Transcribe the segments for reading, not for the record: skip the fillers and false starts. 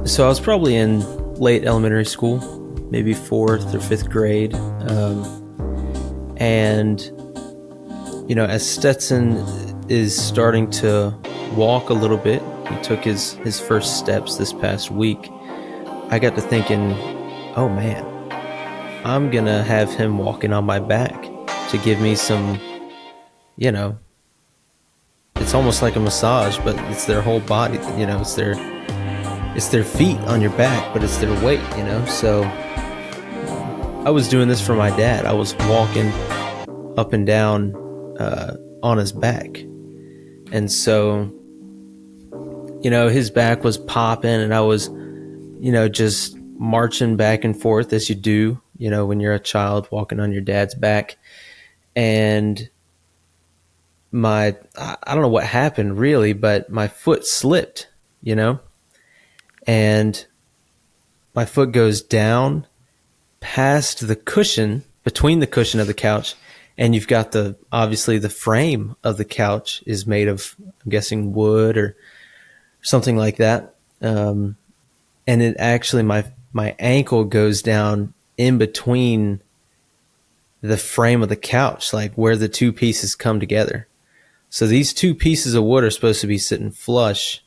So I was probably in late elementary school, maybe fourth or fifth grade. And, as Stetson is starting to walk a little bit, he took his first steps this past week. I got to thinking, oh man, I'm going to have him walking on my back to give me some, it's almost like a massage, but it's their whole body, it's their feet on your back, but it's their weight, So I was doing this for my dad. I was walking up and down on his back. And so, his back was popping and I was, just marching back and forth as you do, when you're a child walking on your dad's back. And I don't know what happened really, but my foot slipped, and my foot goes down past the cushion, between the cushion of the couch, and you've got obviously the frame of the couch is made of, I'm guessing, wood or something like that. And it actually, my ankle goes down in between the frame of the couch, like where the two pieces come together. So these two pieces of wood are supposed to be sitting flush,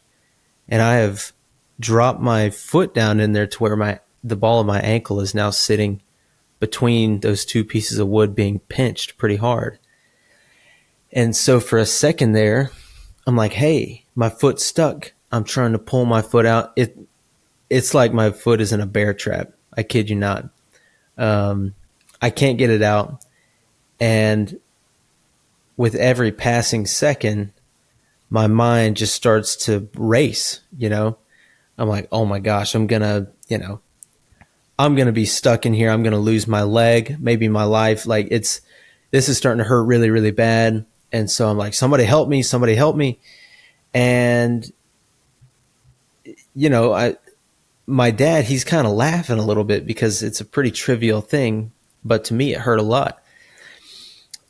and I have dropped my foot down in there to where the ball of my ankle is now sitting between those two pieces of wood being pinched pretty hard. And so for a second there, I'm like, hey, my foot's stuck. I'm trying to pull my foot out. It's like my foot is in a bear trap. I kid you not. I can't get it out. And with every passing second, my mind just starts to race, I'm like, oh my gosh, I'm going to be stuck in here. I'm going to lose my leg, maybe my life. Like this is starting to hurt really, really bad. And so I'm like, somebody help me. And, my dad, he's kind of laughing a little bit because it's a pretty trivial thing, but to me it hurt a lot.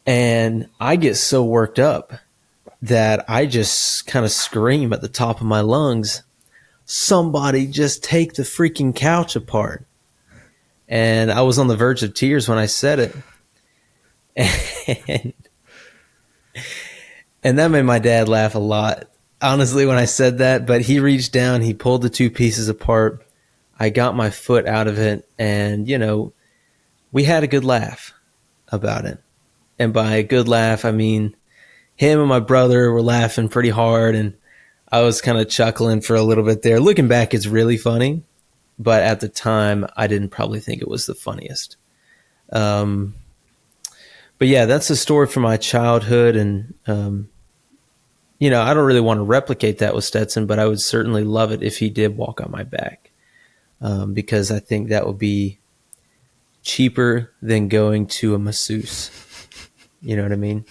And I get so worked up that I just kind of scream at the top of my lungs, somebody just take the freaking couch apart. And I was on the verge of tears when I said it. And that made my dad laugh a lot, honestly, when I said that. But he reached down, he pulled the two pieces apart. I got my foot out of it, and, we had a good laugh about it. And by a good laugh, I mean him and my brother were laughing pretty hard, and I was kind of chuckling for a little bit there. Looking back, it's really funny, but at the time, I didn't probably think it was the funniest. But yeah, that's the story from my childhood, and I don't really want to replicate that with Stetson, but I would certainly love it if he did walk on my back, because I think that would be cheaper than going to a masseuse. You know what I mean?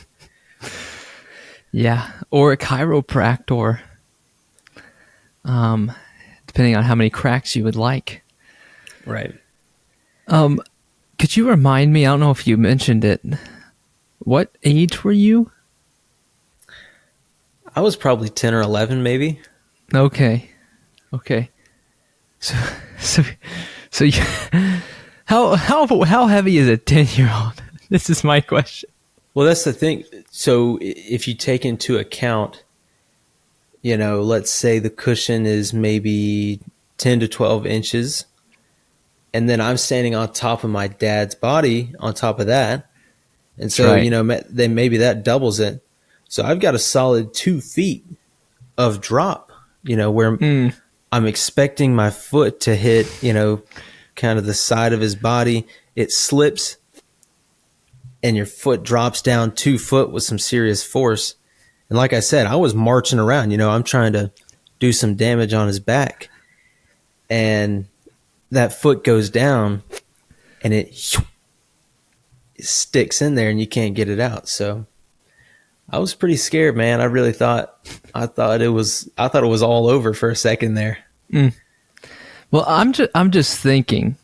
Yeah, or a chiropractor, depending on how many cracks you would like. Right. Could you remind me, I don't know if you mentioned it, what age were you? I was probably 10 or 11, maybe. Okay. So you, how heavy is a 10-year-old? This is my question. Well, that's the thing. So if you take into account, let's say the cushion is maybe 10 to 12 inches, and then I'm standing on top of my dad's body on top of that. And so, right. Then maybe that doubles it. So I've got a solid 2 feet of drop, where I'm expecting my foot to hit, kind of the side of his body. It slips and your foot drops down 2 foot with some serious force. And like I said, I was marching around, I'm trying to do some damage on his back. And that foot goes down and it sticks in there and you can't get it out. So I was pretty scared, man. I really thought it was all over for a second there. Well, I'm just thinking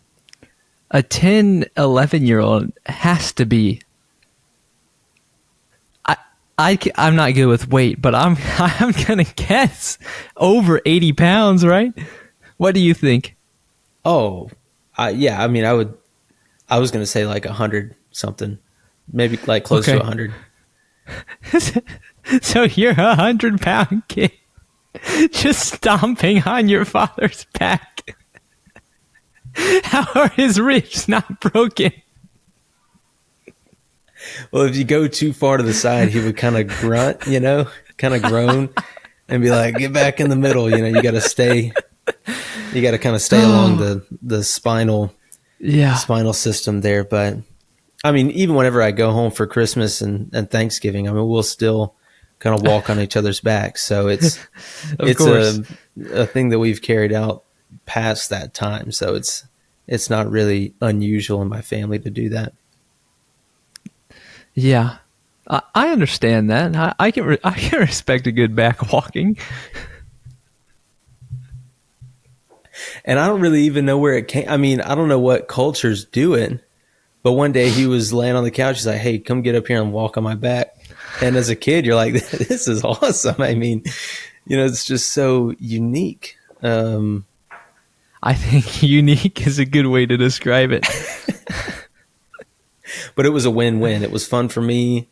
a 10, 11-year-old has to be, I'm not good with weight, but I'm going to guess over 80 pounds, right? What do you think? Oh, yeah. I mean, I was going to say like 100 something, maybe like close to Okay. 100. So you're 100-pound kid just stomping on your father's back. How are his ribs not broken? Well, if you go too far to the side, he would kind of grunt, kind of groan and be like, get back in the middle. You got to kind of stay along the spinal Yeah. system there. But I mean, even whenever I go home for Christmas and Thanksgiving, I mean, we'll still kind of walk on each other's backs. So it's course. a thing that we've carried out past that time. So it's not really unusual in my family to do that. Yeah. I understand that. I can respect a good back walking. And I don't really even know where it came. I mean, I don't know what cultures do it, but one day he was laying on the couch. He's like, hey, come get up here and walk on my back. And as a kid, you're like, this is awesome. I mean, it's just so unique. I think unique is a good way to describe it. But it was a win-win. It was fun for me.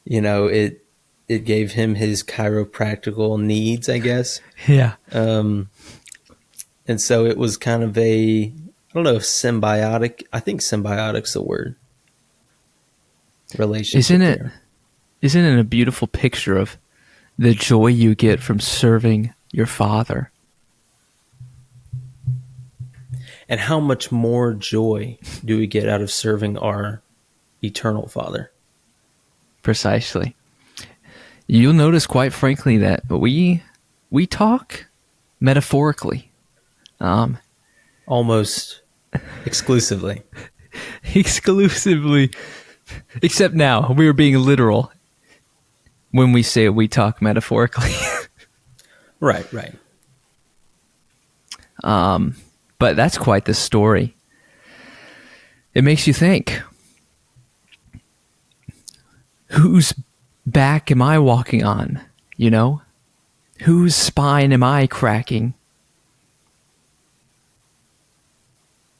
It gave him his chiropractical needs, I guess. Yeah. And so it was kind of I don't know if symbiotic. I think symbiotic's the word. Relationship. Isn't it a beautiful picture of the joy you get from serving your father? And how much more joy do we get out of serving our eternal Father? Precisely. You'll notice, quite frankly, that we talk metaphorically. Almost exclusively. Exclusively. Except now, we're being literal when we say we talk metaphorically. Right. But that's quite the story. It makes you think, whose back am I walking on? Whose spine am I cracking?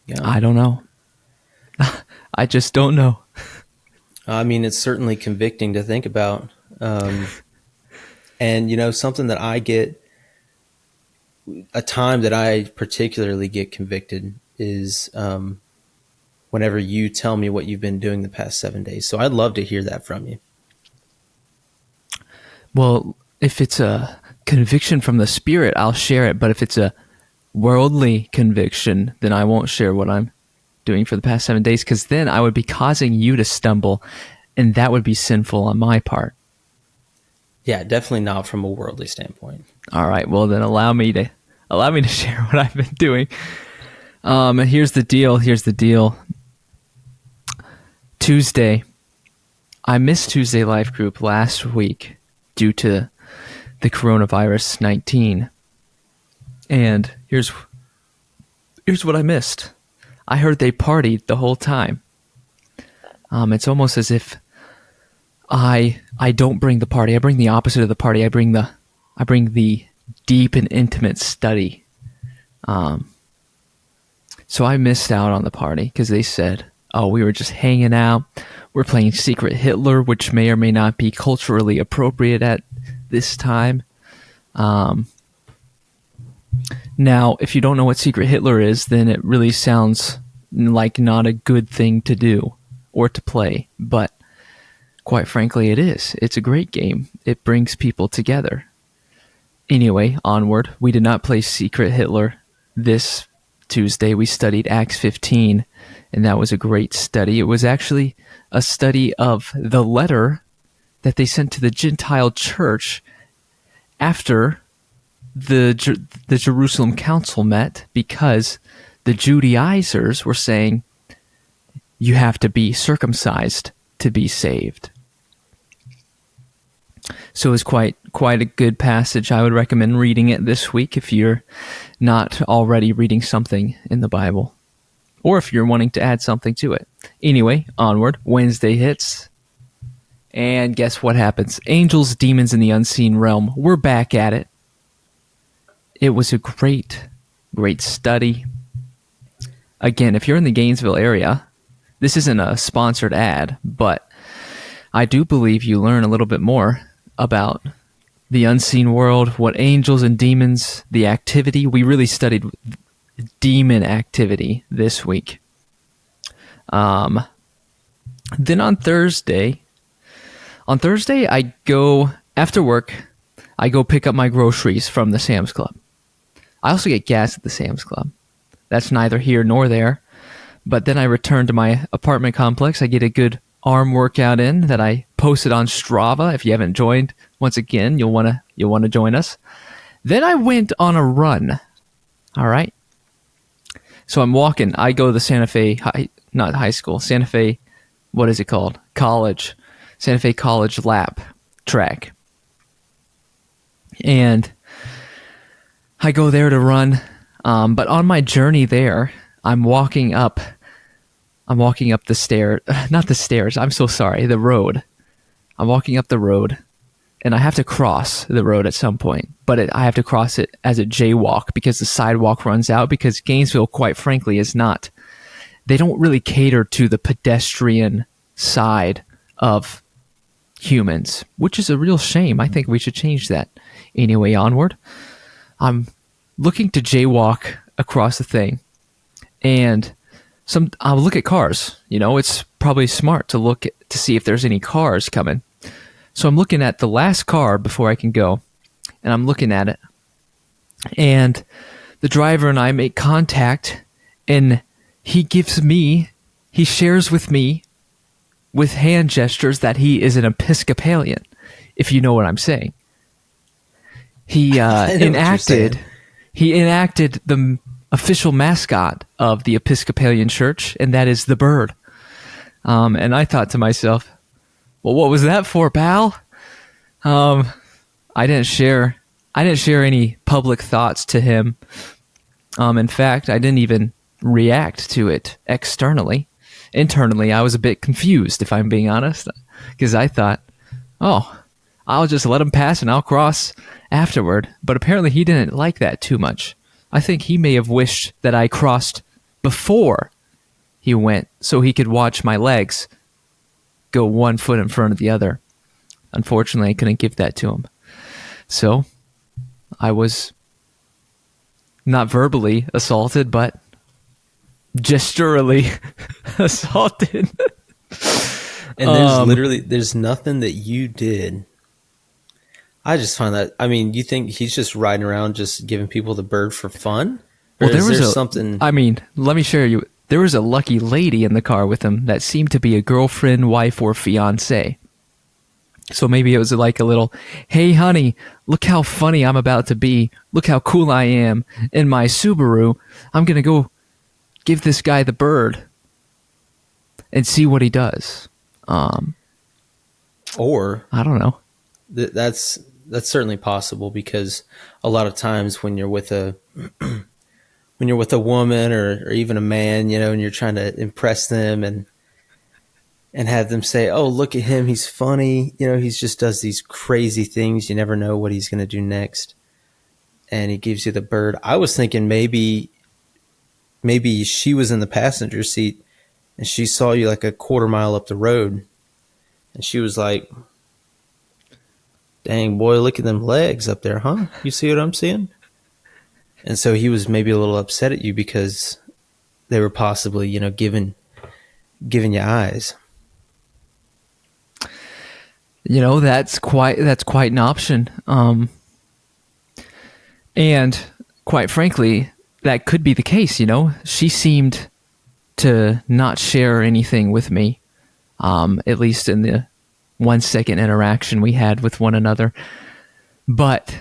Yeah. I don't know. I just don't know. I mean, it's certainly convicting to think about. And, something that I get, a time that I particularly get convicted is whenever you tell me what you've been doing the past 7 days. So I'd love to hear that from you. Well, if it's a conviction from the Spirit, I'll share it. But if it's a worldly conviction, then I won't share what I'm doing for the past 7 days, because then I would be causing you to stumble, and that would be sinful on my part. Yeah, definitely not from a worldly standpoint. All right, well then allow me to share what I've been doing. And here's the deal. Tuesday, I missed Tuesday Life Group last week due to the coronavirus 19. And here's what I missed. I heard they partied the whole time. It's almost as if I don't bring the party. I bring the opposite of the party. I bring the deep and intimate study. So I missed out on the party because they said, oh, we were just hanging out. We're playing Secret Hitler, which may or may not be culturally appropriate at this time. Now, if you don't know what Secret Hitler is, then it really sounds like not a good thing to do or to play. But quite frankly, it is. It's a great game. It brings people together. Anyway, onward. We did not play Secret Hitler this Tuesday. We studied Acts 15, and that was a great study. It was actually a study of the letter that they sent to the Gentile church after the Jerusalem Council met, because the Judaizers were saying you have to be circumcised to be saved. So it was quite a good passage. I would recommend reading it this week if you're not already reading something in the Bible, or if you're wanting to add something to it. Anyway, onward. Wednesday hits, and guess what happens? Angels, demons, in the unseen realm. We're back at it. It was a great great study. Again, if you're in the Gainesville area, this isn't a sponsored ad, but I do believe you learn a little bit more about the unseen world, what angels and demons, the activity. We really studied demon activity this week. Then on Thursday, I go, after work, I go pick up my groceries from the Sam's Club. I also get gas at the Sam's Club. That's neither here nor there. But then I return to my apartment complex. I get a good arm workout in that I posted on Strava. If you haven't joined, once again, you'll want to join us. Then I went on a run. All right. So I'm walking. I go to the Santa Fe not high school, Santa Fe, what is it called? College. Santa Fe College lap track. And I go there to run. But on my journey there, I'm walking up the stair, not the stairs, I'm so sorry, the road. I'm walking up the road, and I have to cross the road at some point, but I have to cross it as a jaywalk because the sidewalk runs out, because Gainesville, quite frankly, they don't really cater to the pedestrian side of humans, which is a real shame. I think we should change that. Anyway, onward. I'm looking to jaywalk across the thing, and I'll look at cars. It's probably smart to to see if there's any cars coming. So I'm looking at the last car before I can go, and I'm looking at it, and the driver and I make contact, and he shares with me with hand gestures that he is an Episcopalian, if you know what I'm saying. He enacted the official mascot of the Episcopalian Church, and that is the bird. And I thought to myself, well, what was that for, pal? I didn't share any public thoughts to him. In fact, I didn't even react to it externally. Internally, I was a bit confused, if I'm being honest, because I thought, oh, I'll just let him pass and I'll cross afterward. But apparently he didn't like that too much. I think he may have wished that I crossed before he went so he could watch my legs go one foot in front of the other. Unfortunately, I couldn't give that to him. So I was not verbally assaulted, but gesturally assaulted. And there's nothing that you did. I just find that, you think he's just riding around just giving people the bird for fun? Or well, there was something... let me share you. There was a lucky lady in the car with him that seemed to be a girlfriend, wife, or fiance. So maybe it was like a little, hey, honey, look how funny I'm about to be. Look how cool I am in my Subaru. I'm going to go give this guy the bird and see what he does. Or I don't know. That's certainly possible, because a lot of times when you're with a woman or even a man, and you're trying to impress them and have them say, oh, look at him, he's funny, he just does these crazy things, you never know what he's going to do next, and he gives you the bird. I was thinking maybe she was in the passenger seat and she saw you like a quarter mile up the road, and she was like, dang, boy, look at them legs up there, huh? You see what I'm seeing? And so he was maybe a little upset at you because they were possibly, giving you eyes. That's quite an option. And quite frankly, that could be the case. She seemed to not share anything with me, at least in the 1 second interaction we had with one another. But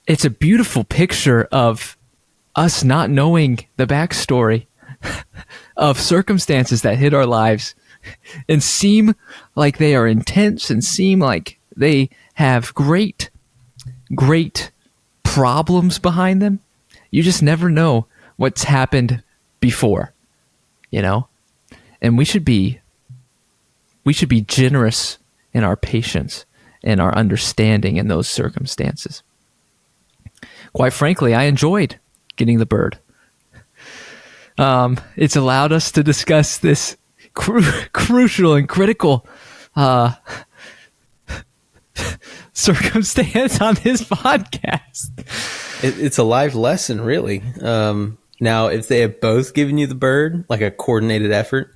it's a beautiful picture of us not knowing the backstory of circumstances that hit our lives and seem like they are intense and seem like they have great problems behind them. You just never know what's happened before, and we should be generous in our patience and our understanding in those circumstances. Quite frankly, I enjoyed getting the bird. It's allowed us to discuss this crucial and critical circumstance on this podcast. It's a life lesson, really. Now, if they had both given you the bird, like a coordinated effort,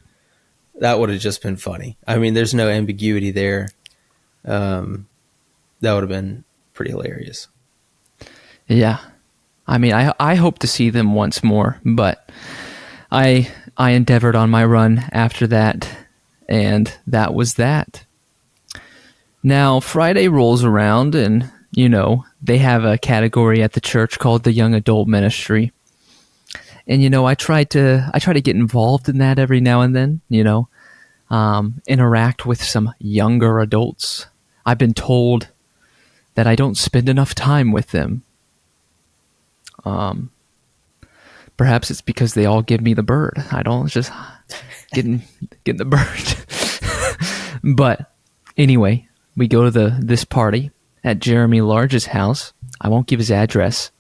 that would have just been funny. I mean, there's no ambiguity there. That would have been pretty hilarious. Yeah. I mean, I hope to see them once more, but I endeavored on my run after that, and that was that. Now, Friday rolls around, and, you know, they have a category at the church called the Young Adult Ministry. And, you know, I try to get involved in that every now and then, you know, interact with some younger adults. I've been told that I don't spend enough time with them. Perhaps it's because they all give me the bird. I don't just getting the bird. But anyway, we go to this party at Jeremy Large's house. I won't give his address,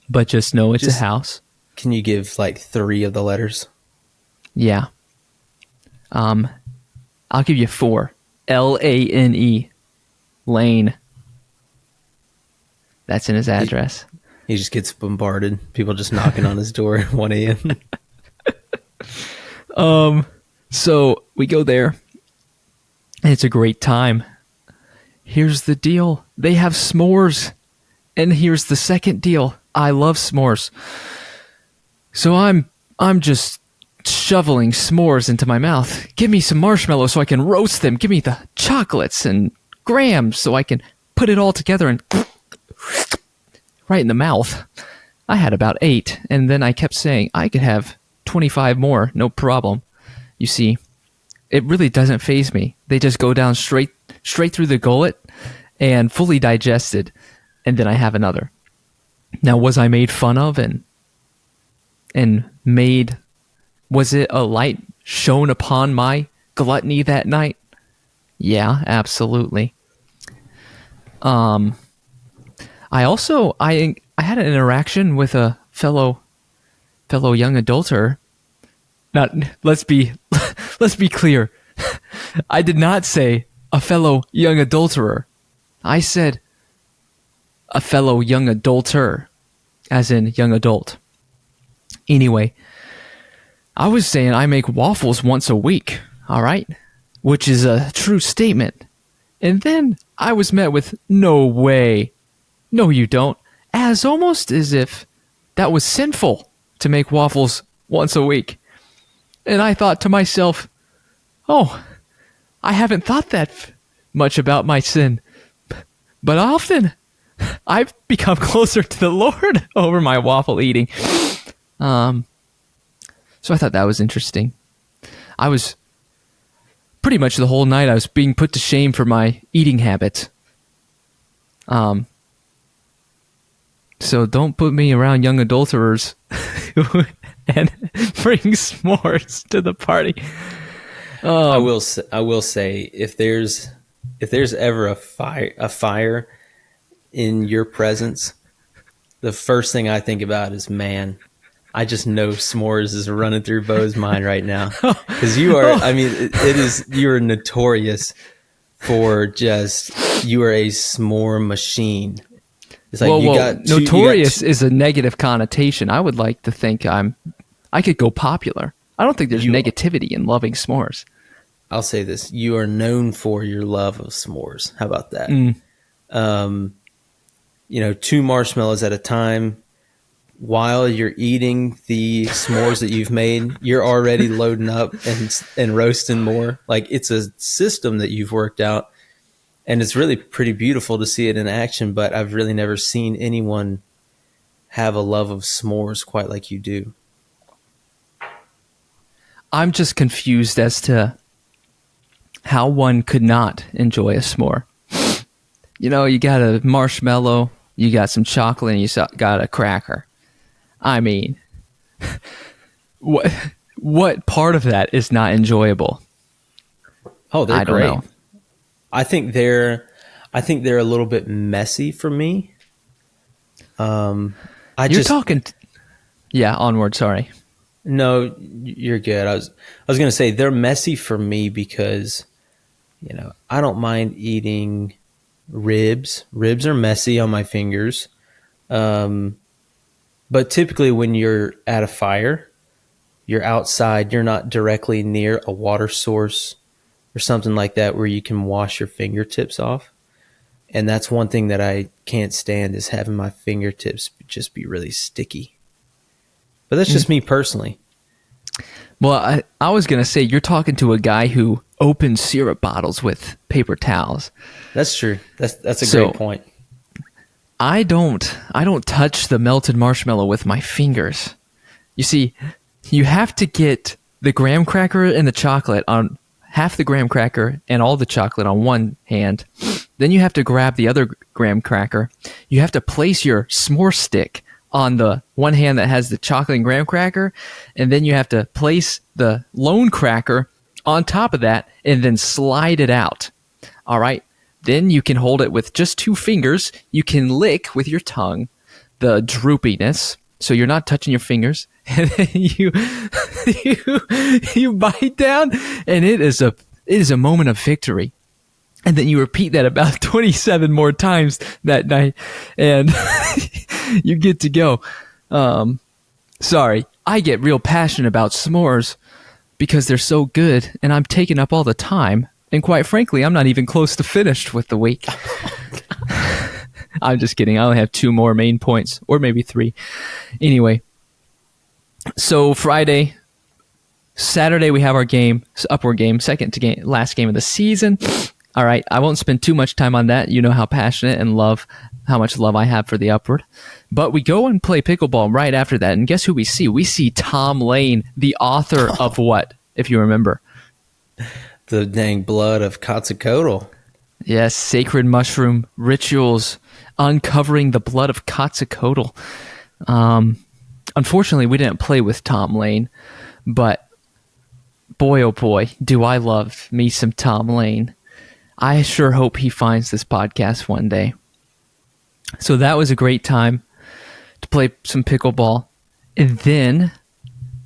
but just know it's a house. Can you give like 3 of the letters? Yeah. I'll give you 4. Lane. Lane. That's in his address. He just gets bombarded. People just knocking on his door at 1 a.m. So we go there, and it's a great time. Here's the deal. They have s'mores. And here's the second deal. I love s'mores. So I'm just shoveling s'mores into my mouth. Give me some marshmallows so I can roast them. Give me the chocolates and grahams so I can put it all together and right in the mouth. I had about 8, and then I kept saying I could have 25 more, no problem. You see, it really doesn't faze me. They just go down straight through the gullet and fully digested, and then I have another. Now, was I made fun of and made, was it a light shone upon my gluttony that night? Yeah, absolutely. I had an interaction with a fellow young adulterer. Now, let's be clear. I did not say a fellow young adulterer. I said a fellow young adulter, as in young adult. Anyway, I was saying I make waffles once a week, all right? Which is a true statement. And then I was met with, no way. No, you don't. Almost as if that was sinful to make waffles once a week. And I thought to myself, oh, I haven't thought that much about my sin. But often, I've become closer to the Lord over my waffle eating. So I thought that was interesting. I was pretty much the whole night I was being put to shame for my eating habits. So don't put me around young adulterers and bring s'mores to the party. I will say if there's ever a fire in your presence, the first thing I think about is, man, I just know s'mores is running through Bo's mind right now, because you are. I mean, you are notorious for you are a s'more machine. It's like notorious is a negative connotation. I would like to think I could go popular. I don't think there's negativity in loving s'mores. I'll say this: you are known for your love of s'mores. How about that? 2 marshmallows at a time. While you're eating the s'mores that you've made, you're already loading up and roasting more. Like, it's a system that you've worked out, and it's really pretty beautiful to see it in action. But I've really never seen anyone have a love of s'mores quite like you do. I'm just confused as to how one could not enjoy a s'more. You know, you got a marshmallow, you got some chocolate, and you got a cracker. I mean, what part of that is not enjoyable? Oh, they're great. Don't know. I think they're a little bit messy for me. You're talking. Yeah, onward. Sorry. No, you're good. I was going to say they're messy for me because, I don't mind eating ribs. Ribs are messy on my fingers. But typically when you're at a fire, you're outside, you're not directly near a water source or something like that where you can wash your fingertips off. And that's one thing that I can't stand is having my fingertips just be really sticky. But that's just me personally. Well, I was going to say, you're talking to a guy who opens syrup bottles with paper towels. That's true. That's a great point. I don't touch the melted marshmallow with my fingers. You see, you have to get the graham cracker and the chocolate on half the graham cracker and all the chocolate on one hand. Then you have to grab the other graham cracker. You have to place your s'more stick on the one hand that has the chocolate and graham cracker, and then you have to place the lone cracker on top of that and then slide it out. All right? Then you can hold it with just 2 fingers. You can lick with your tongue the droopiness, so you're not touching your fingers. And then you bite down, and it is a moment of victory. And then you repeat that about 27 more times that night, and you get to go. Sorry, I get real passionate about s'mores because they're so good, and I'm taking up all the time. And quite frankly, I'm not even close to finished with the week. I'm just kidding. I only have 2 more main points, or maybe 3. Anyway, so Saturday we have our game, upward game, last game of the season. All right, I won't spend too much time on that. You know how passionate and how much love I have for the upward. But we go and play pickleball right after that, and guess who we see? We see Tom Lane, the author of what, if you remember? The dang blood of Quetzalcoatl. Yes, Sacred Mushroom Rituals, uncovering the blood of Quetzalcoatl. Unfortunately, we didn't play with Tom Lane, but boy, oh boy, do I love me some Tom Lane. I sure hope he finds this podcast one day. So that was a great time to play some pickleball. And then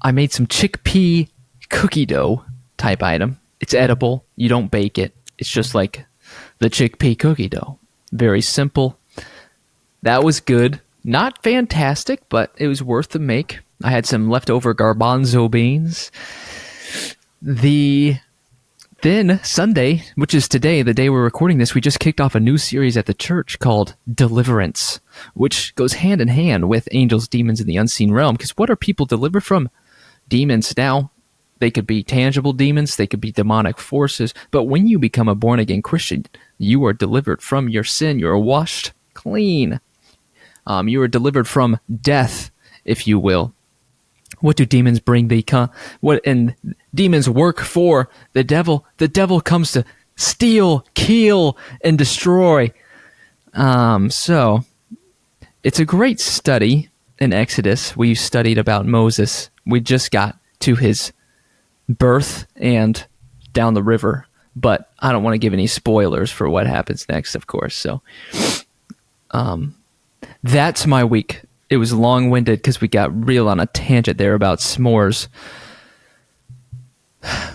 I made some chickpea cookie dough type item. It's edible. You don't bake it. It's just like the chickpea cookie dough. Very simple. That was good. Not fantastic, but it was worth the make. I had some leftover garbanzo beans. Then Sunday, which is today, the day we're recording this, we just kicked off a new series at the church called Deliverance, which goes hand in hand with angels, demons, and the unseen realm. Because what are people delivered from? Demons. Now, they could be tangible demons, they could be demonic forces, but when you become a born-again Christian, you are delivered from your sin. You are washed clean. You are delivered from death, if you will. What do demons bring? And demons work for the devil. The devil comes to steal, kill, and destroy. So it's a great study in Exodus. We studied about Moses. We just got to his birth and down the river, but I don't want to give any spoilers for what happens next, of course. So that's my week. It was long-winded because we got real on a tangent there about s'mores.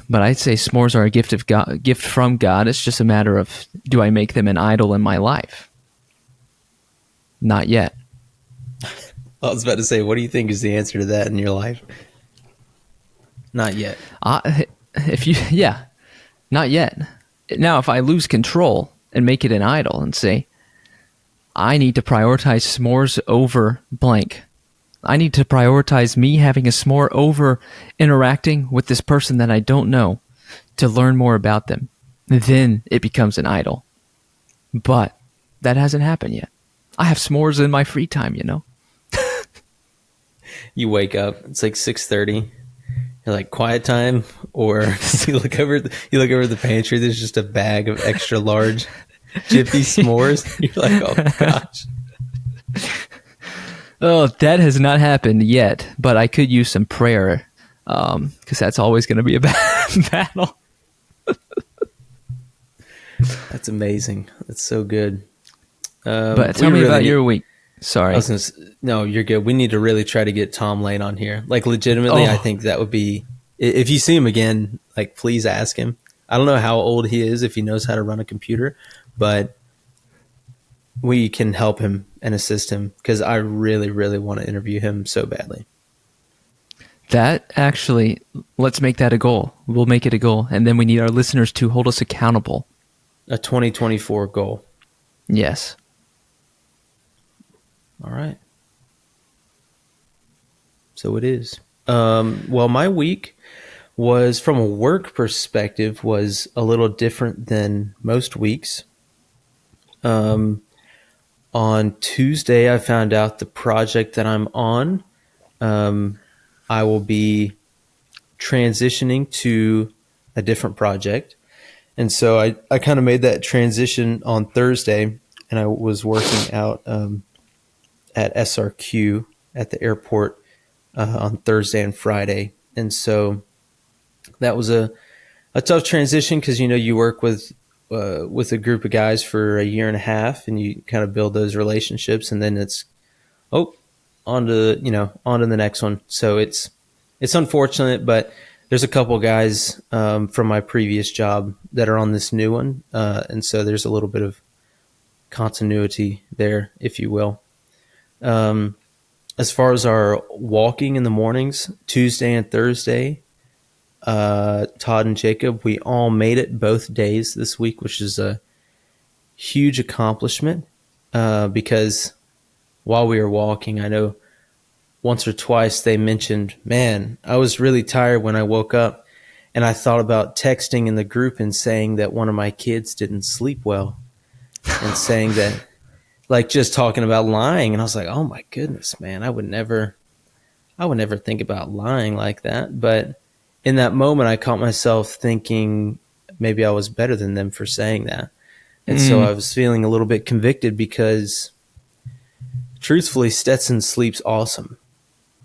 But I'd say s'mores are a gift from God. It's just a matter of, do I make them an idol in my life? Not yet. I was about to say, what do you think is the answer to that in your life? Not yet. Not yet. Now, if I lose control and make it an idol and say, I need to prioritize s'mores over blank. I need to prioritize me having a s'more over interacting with this person that I don't know to learn more about them. Then it becomes an idol. But that hasn't happened yet. I have s'mores in my free time, you know. You wake up, it's like 6:30. You're like, quiet time, or you look over the pantry, there's just a bag of extra large Jiffy s'mores. You're like, oh gosh. Oh, that has not happened yet, but I could use some prayer, because that's always going to be a battle. That's amazing. That's so good. But tell me about your week. I Sorry. was no, you're good. We need to really try to get Tom Lane on here. Like legitimately, I Oh, think that would be, if you see him again, like please ask him. I don't know how old he is, if he knows how to run a computer, but we can help him and assist him because I really, really want to interview him so badly. that actually, let's make that a goal. We'll make it a goal. And then we need our listeners to hold us accountable. A 2024 goal. Yes. All right. So it is. Well, my week was, from a work perspective, was a little different than most weeks. On Tuesday, I found out the project that I'm on, I will be transitioning to a different project. And so I kind of made that transition on Thursday, and I was working out at SRQ at the airport on Thursday and Friday. And so that was a tough transition because, you know, you work with a group of guys for a year and a half, and you kind of build those relationships, and then it's on to the next one. So it's unfortunate, but there's a couple guys from my previous job that are on this new one, and so there's a little bit of continuity there, if you will. As far as our walking in the mornings, Tuesday and Thursday, Todd and Jacob, we all made it both days this week, which is a huge accomplishment because while we were walking, I know once or twice they mentioned, man, I was really tired when I woke up, and I thought about texting in the group and saying that one of my kids didn't sleep well, and saying that, like, just talking about lying. And I was like, oh my goodness, man, I would never think about lying like that. But in that moment, I caught myself thinking maybe I was better than them for saying that. And so I was feeling a little bit convicted because truthfully, Stetson sleeps awesome.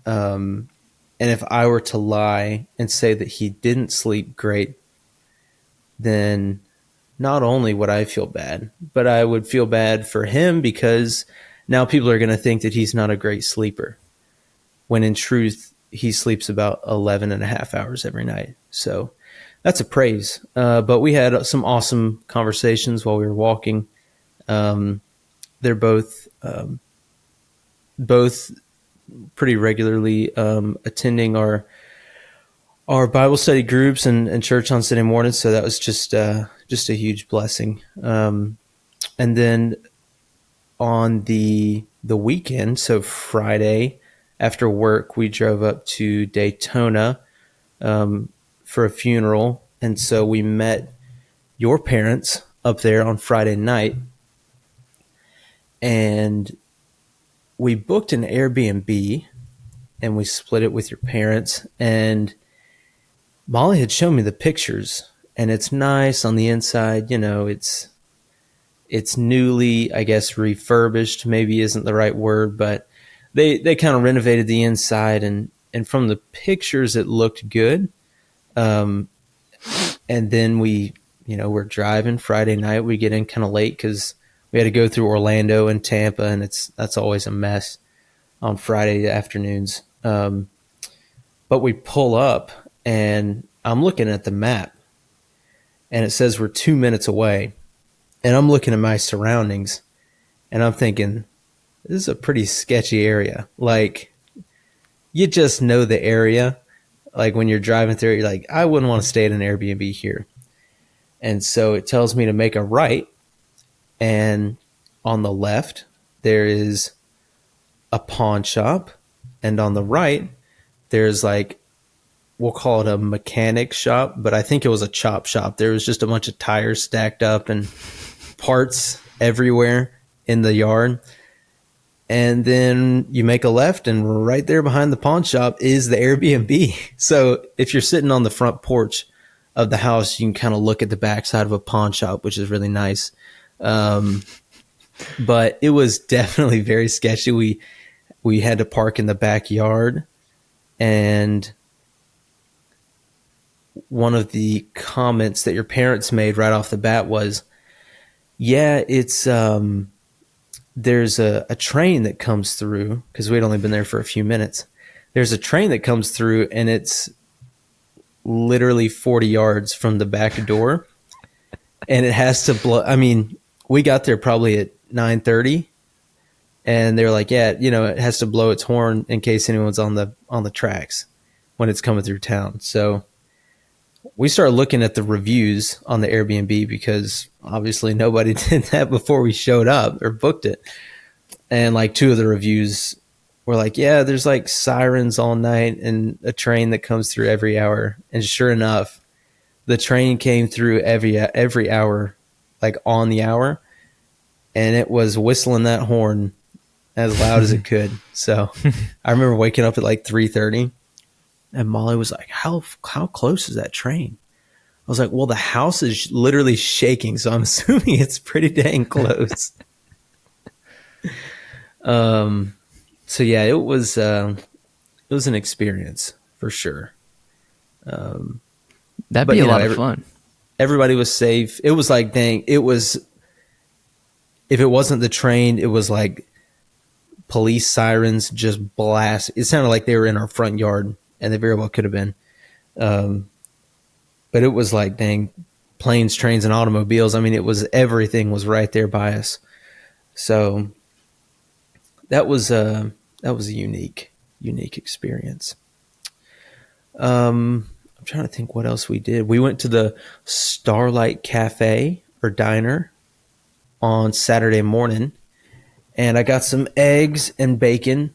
And if I were to lie and say that he didn't sleep great, then not only would I feel bad, but I would feel bad for him because now people are going to think that he's not a great sleeper, when in truth, he sleeps about 11 and a half hours every night. So that's a praise. But we had some awesome conversations while we were walking. They're both pretty regularly attending our Bible study groups and church on Sunday mornings. So that was just a huge blessing. And then on the weekend, so Friday after work, we drove up to Daytona for a funeral. And so we met your parents up there on Friday night, and we booked an Airbnb and we split it with your parents. And Molly had shown me the pictures, and it's nice on the inside. You know, it's newly, I guess, refurbished, maybe isn't the right word, but they kind of renovated the inside, and from the pictures it looked good. And then we're driving Friday night. We get in kind of late because we had to go through Orlando and Tampa, and that's always a mess on Friday afternoons. But we pull up, and I'm looking at the map, and it says we're 2 minutes away. And I'm looking at my surroundings, and I'm thinking, this is a pretty sketchy area. Like, you just know the area. Like, when you're driving through it, you're like, I wouldn't want to stay at an Airbnb here. And so it tells me to make a right. And on the left, there is a pawn shop. And on the right, there's like, we'll call it a mechanic shop, but I think it was a chop shop. There was just a bunch of tires stacked up and parts everywhere in the yard. And then you make a left, and right there behind the pawn shop is the Airbnb. So if you're sitting on the front porch of the house, you can kind of look at the backside of a pawn shop, which is really nice. But it was definitely very sketchy. We had to park in the backyard, and one of the comments that your parents made right off the bat was, yeah, it's there's a train that comes through, because we'd only been there for a few minutes. There's a train that comes through, and it's literally 40 yards from the back door, and it has to blow. I mean, we got there probably at 9:30, and they were like, yeah, it has to blow its horn in case anyone's on the tracks when it's coming through town. So we started looking at the reviews on the Airbnb, because obviously nobody did that before we showed up or booked it. And like 2 of the reviews were like, yeah, there's like sirens all night and a train that comes through every hour. And sure enough, the train came through every hour, like on the hour, and it was whistling that horn as loud as it could. So I remember waking up at like 3:30. And Molly was like, how close is that train? I was like, well, the house is literally shaking, so I'm assuming it's pretty dang close. So yeah, it was an experience for sure. That'd be a lot of fun. Everybody was safe. It was like, dang, if it wasn't the train, it was like police sirens just blast. It sounded like they were in our front yard. And they very well could have been. But it was like, dang, planes, trains, and automobiles. I mean, everything was right there by us. So that was a unique experience. I'm trying to think what else we did. We went to the Starlight Cafe or Diner on Saturday morning, and I got some eggs and bacon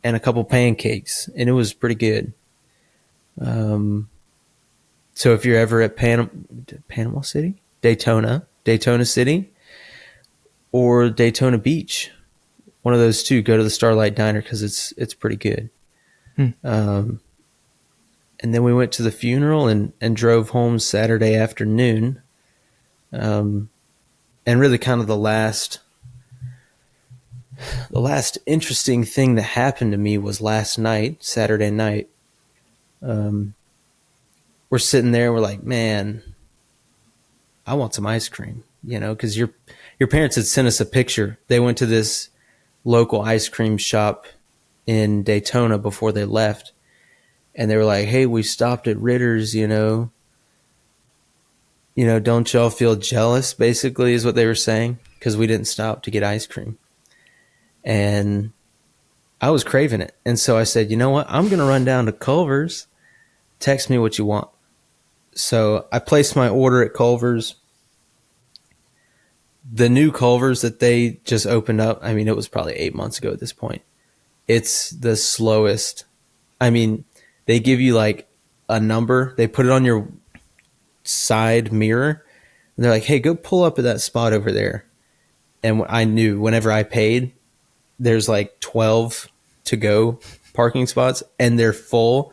and a couple pancakes, and it was pretty good. So if you're ever at Panama City, Daytona City, or Daytona Beach, one of those 2, go to the Starlight Diner, because it's pretty good. And then we went to the funeral and drove home Saturday afternoon. And really kind of the last interesting thing that happened to me was last night, Saturday night. We're sitting there, we're like, man, I want some ice cream, because your parents had sent us a picture. They went to this local ice cream shop in Daytona before they left, and they were like, hey, we stopped at Ritter's, don't y'all feel jealous, basically, is what they were saying, because we didn't stop to get ice cream. And I was craving it. And so I said, you know what? I'm going to run down to Culver's. Text me what you want. So I placed my order at Culver's. The new Culver's that they just opened up, I mean, it was probably 8 months ago at this point. It's the slowest. I mean, they give you like a number. They put it on your side mirror. And they're like, hey, go pull up at that spot over there. And I knew whenever I paid, there's like 12 to go parking spots, and they're full.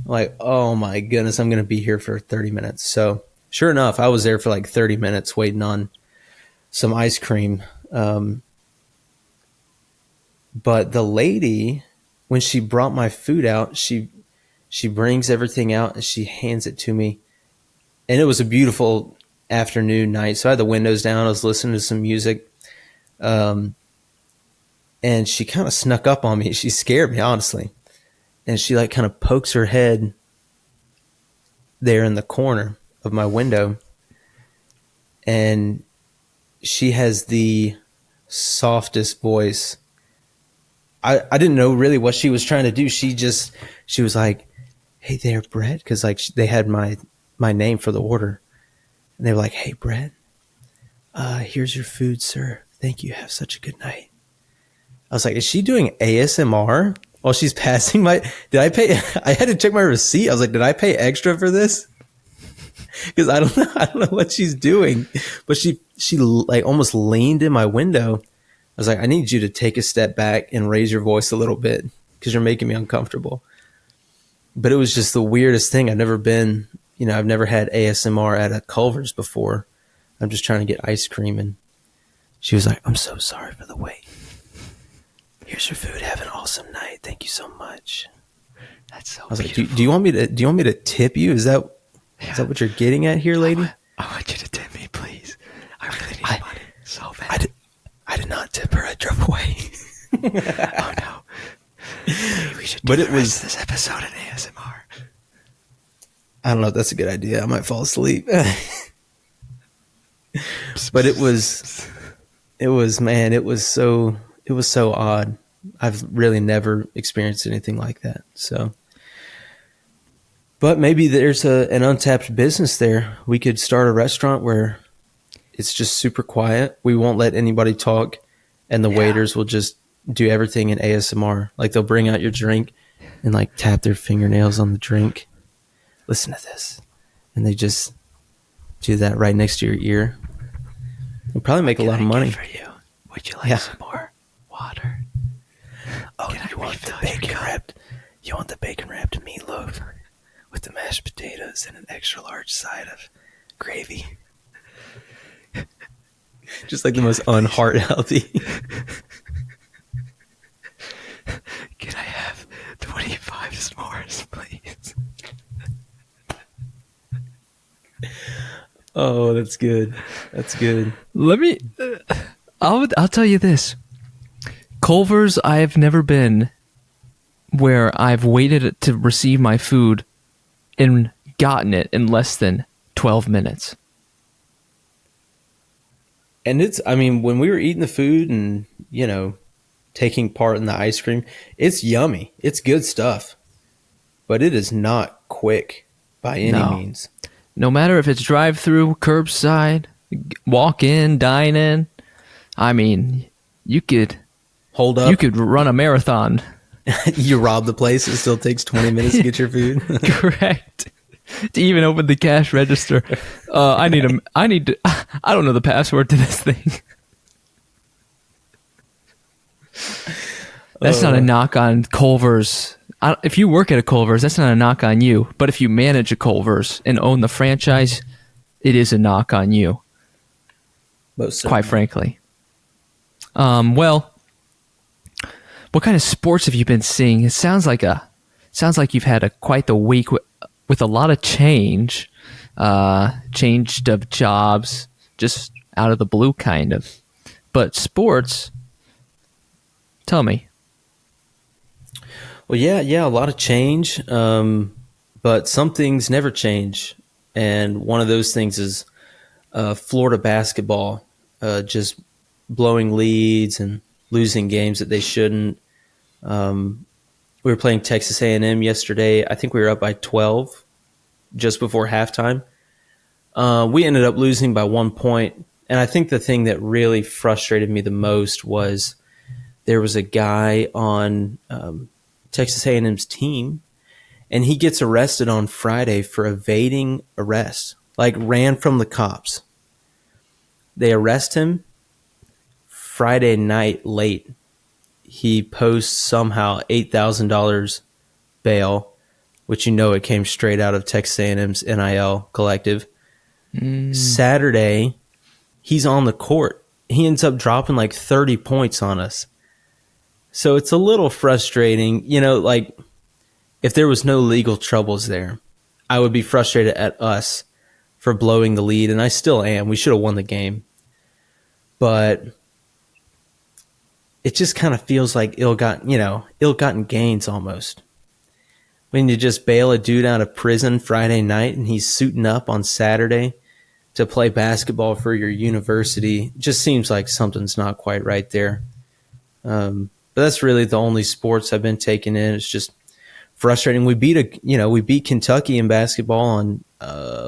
Like, oh my goodness, I'm going to be here for 30 minutes. So sure enough, I was there for like 30 minutes waiting on some ice cream. But the lady, when she brought my food out, she brings everything out and she hands it to me. And it was a beautiful afternoon night. So I had the windows down. I was listening to some music. And she kind of snuck up on me. She scared me, honestly. And she like kind of pokes her head there in the corner of my window. And she has the softest voice. I didn't know really what she was trying to do. She was like, hey there, Brett. Because like they had my name for the order. And they were like, hey, Brett, here's your food, sir. Thank you. Have such a good night. I was like, is she doing ASMR while she's passing did I pay? I had to check my receipt. I was like, did I pay extra for this? Because I don't know what she's doing. But she like almost leaned in my window. I was like, I need you to take a step back and raise your voice a little bit because you're making me uncomfortable. But it was just the weirdest thing. I've never had ASMR at a Culver's before. I'm just trying to get ice cream. And she was like, I'm so sorry for the wait. Here's your food. Have an awesome night. Thank you so much. That's so. I was beautiful. Like, do you want me to tip you? Is that what you're getting at here, lady? I want you to tip me, please. I really need money so bad. I did not tip her. Oh no. Maybe we should do But the it rest was, of this episode in ASMR. I don't know if that's a good idea. I might fall asleep. But man, it was so odd. I've really never experienced anything like that. So, but maybe there's an untapped business there. We could start a restaurant where it's just super quiet. We won't let anybody talk, and the waiters will just do everything in ASMR. Like they'll bring out your drink and like tap their fingernails on the drink. Listen to this. And they just do that right next to your ear. You'll probably make a lot of money. For you? Would you like some more water? Oh, you want the bacon wrapped meatloaf with the mashed potatoes and an extra large side of gravy. Just like the most unheart healthy. Can I have 25 s'mores, please? Oh, that's good. That's good. Let me. I'll tell you this. Culver's, I've never been where I've waited to receive my food and gotten it in less than 12 minutes. And when we were eating the food and, taking part in the ice cream, it's yummy. It's good stuff. But it is not quick by any means. No matter if it's drive-thru, curbside, walk in, dine in. I mean, you could hold up. You could run a marathon. You rob the place. It still takes 20 minutes to get your food. Correct. To even open the cash register. I don't know the password to this thing. That's not a knock on Culver's. If you work at a Culver's, that's not a knock on you. But if you manage a Culver's and own the franchise, it is a knock on you. Most quite frankly. Well, what kind of sports have you been seeing? It sounds like you've had quite the week with a lot of change, changed of jobs, just out of the blue, kind of. But sports, tell me. Well, yeah, a lot of change, but some things never change, and one of those things is Florida basketball, just blowing leads and losing games that they shouldn't. We were playing Texas A&M yesterday. I think we were up by 12 just before halftime. We ended up losing by 1 point, and I think the thing that really frustrated me the most was there was a guy on Texas A&M's team, and he gets arrested on Friday for evading arrest, like ran from the cops. They arrest him Friday night late. He posts somehow $8,000 bail, which it came straight out of Texas A&M's NIL collective. Saturday, he's on the court. He ends up dropping like 30 points on us. So it's a little frustrating, like if there was no legal troubles there, I would be frustrated at us for blowing the lead, and I still am. We should have won the game. But it just kind of feels like ill-gotten gains almost. When you just bail a dude out of prison Friday night and he's suiting up on Saturday to play basketball for your university, it just seems like something's not quite right there. But that's really the only sports I've been taking in. It's just frustrating. We beat Kentucky in basketball on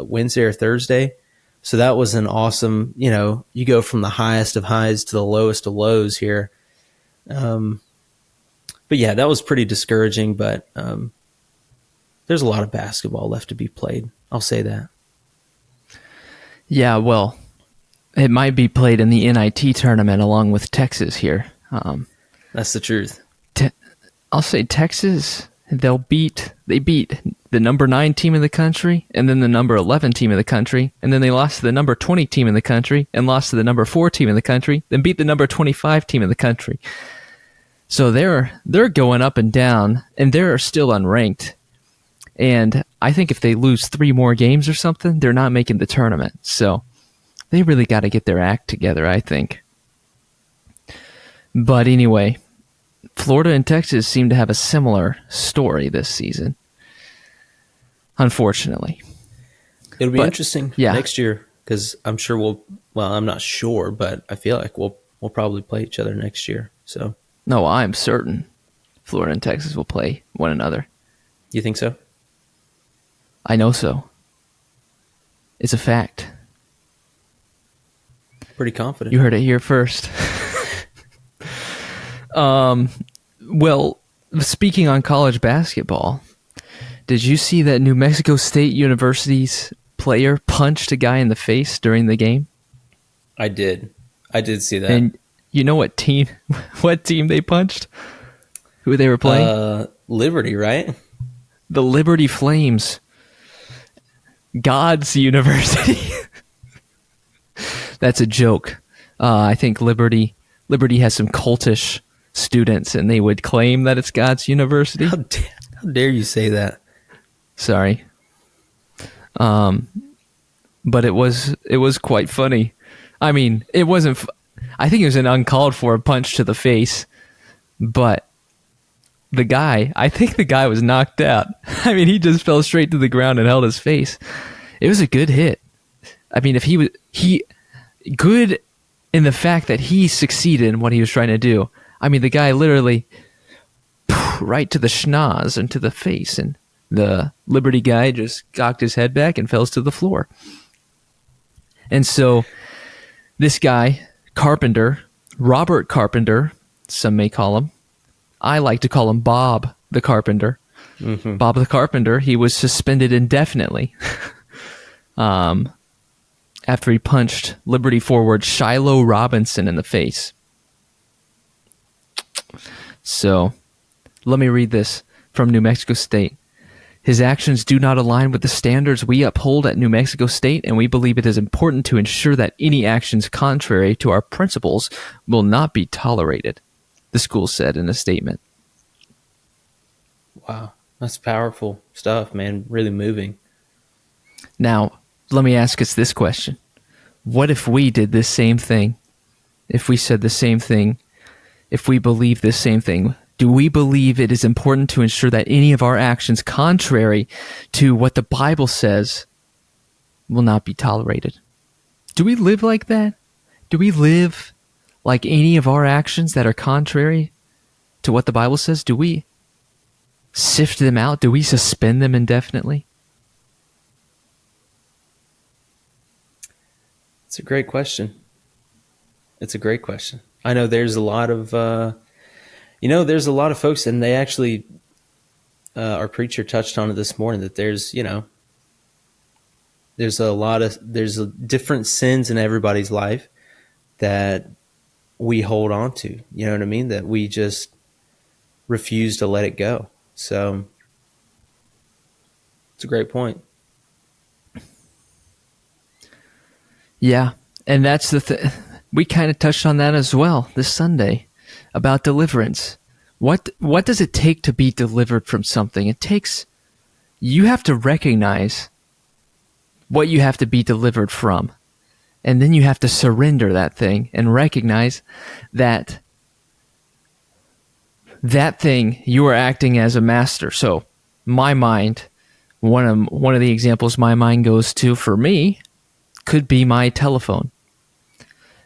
Wednesday or Thursday. So that was an awesome, you go from the highest of highs to the lowest of lows here. But yeah, that was pretty discouraging, but there's a lot of basketball left to be played. I'll say that. Yeah, well, it might be played in the NIT tournament along with Texas here. That's the truth. I'll say Texas, they beat the number 9 team in the country and then the number 11 team in the country, and then they lost to the number 20 team in the country and lost to the number 4 team in the country, then beat the number 25 team in the country. So they're going up and down, and they're still unranked. And I think if they lose 3 more games or something, they're not making the tournament. So they really got to get their act together, I think. But anyway, Florida and Texas seem to have a similar story this season, unfortunately. It'll be interesting yeah. next year because I'm sure I'm not sure, but I feel like we'll probably play each other next year. So No, I'm certain Florida and Texas will play one another. you think so? I know so. It's a fact. Pretty confident. You heard it here first. Well, speaking on college basketball, did you see that New Mexico State University's player punched a guy in the face during the game? I did see that. And you know what team they punched? Who they were playing? Liberty, right? The Liberty Flames. God's University. That's a joke. I think Liberty has some cultish students, and they would claim that it's God's University. How dare you say that? Sorry. But it was quite funny. I mean, it wasn't. I think it was an uncalled for punch to the face, but I think the guy was knocked out. I mean, he just fell straight to the ground and held his face. It was a good hit. I mean, if he good in the fact that he succeeded in what he was trying to do. I mean, the guy literally right to the schnoz and to the face, and the Liberty guy just cocked his head back and fell to the floor. And so this guy, Carpenter, Robert Carpenter, some may call him. I like to call him Bob the Carpenter. Mm-hmm. Bob the Carpenter, he was suspended indefinitely after he punched Liberty forward Shiloh Robinson in the face. So, let me read this from New Mexico State. His actions do not align with the standards we uphold at New Mexico State, and we believe it is important to ensure that any actions contrary to our principles will not be tolerated, the school said in a statement. Wow, that's powerful stuff, man. Really moving. Now, let me ask us this question. What if we did this same thing? If we said the same thing? If we believe this same thing? Do we believe it is important to ensure that any of our actions contrary to what the Bible says will not be tolerated? Do we live like that? Do we live like any of our actions that are contrary to what the Bible says? Do we sift them out? Do we suspend them indefinitely? It's a great question. It's a great question. I know there's a lot of, there's a lot of folks, and they actually, our preacher touched on it this morning, that there's different sins in everybody's life that we hold on to, you know what I mean? That we just refuse to let it go. So it's a great point. Yeah, and that's the thing. We kind of touched on that as well this Sunday about deliverance. What does it take to be delivered from something? You have to recognize what you have to be delivered from. And then you have to surrender that thing and recognize that thing you are acting as a master. So my mind, one of the examples my mind goes to for me could be my telephone.